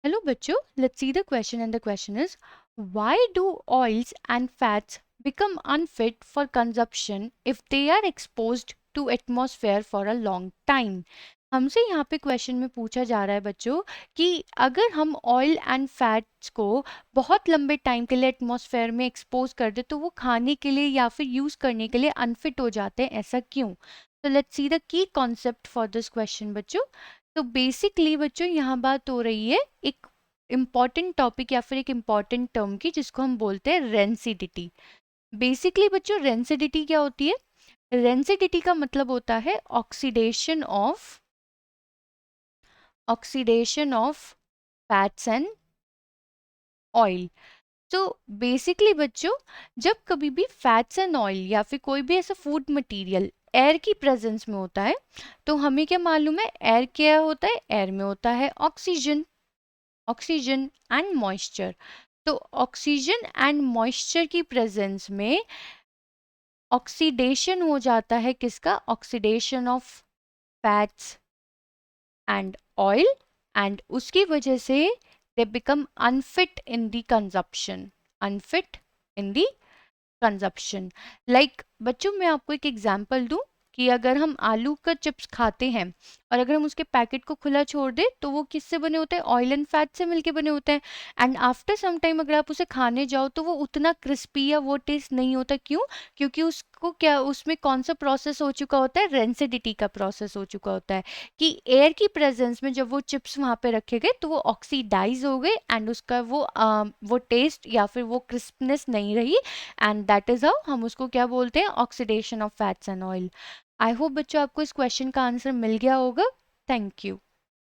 Hello बच्चों, let's see the question and the question is why do oils and fats become unfit for consumption if they are exposed to atmosphere for a long time। हमसे यहाँ पे question में पूछा जा रहा है बच्चों कि अगर हम ऑयल एंड फैट्स को बहुत लंबे टाइम के लिए एटमॉस्फेयर में एक्सपोज कर दे तो वो खाने के लिए या फिर यूज करने के लिए अनफिट हो जाते हैं, ऐसा क्यों। तो let's see the key concept for this question बच्चों। तो बेसिकली बच्चों यहाँ बात हो रही है एक इम्पॉर्टेंट टॉपिक या फिर एक इम्पॉर्टेंट टर्म की जिसको हम बोलते हैं रेंसिडिटी। बेसिकली बच्चों रेंसिडिटी क्या होती है? रेंसिडिटी का मतलब होता है oxidation of fats and oil. तो बेसिकली बच्चों जब कभी भी फैट्स एंड ऑयल या फिर कोई भी ऐसा फूड मटेरियल एयर की प्रेजेंस में होता है तो हमें क्या मालूम है एयर क्या होता है? एयर में होता है ऑक्सीजन एंड मॉइस्चर। तो ऑक्सीजन एंड मॉइस्चर की प्रेजेंस में ऑक्सीडेशन हो जाता है किसका? Oxidation of fats and oil and उसकी वजह से they become unfit in the consumption. Unfit in the consumption. Like बच्चों मैं आपको एक एग्जांपल दूं कि अगर हम आलू का चिप्स खाते हैं और अगर हम उसके पैकेट को खुला छोड़ दें तो वो किससे बने होते हैं? ऑयल एंड फैट से मिलके बने होते हैं। एंड आफ्टर सम टाइम अगर आप उसे खाने जाओ तो वो उतना क्रिस्पी या वो टेस्ट नहीं होता। क्यों? क्योंकि उसको क्या उसमें कौन सा प्रोसेस हो चुका होता है? रेंसिडिटी का प्रोसेस हो चुका होता है कि एयर की प्रेजेंस में जब वो चिप्स वहां पे रखे गए तो वो ऑक्सीडाइज हो गए एंड उसका वो टेस्ट या फिर वो क्रिस्पनेस नहीं रही एंड दैट इज हाउ हम उसको क्या बोलते हैं? Oxidation of fats and oil. I hope बच्चों आपको इस क्वेश्चन का आंसर मिल गया होगा। Thank you.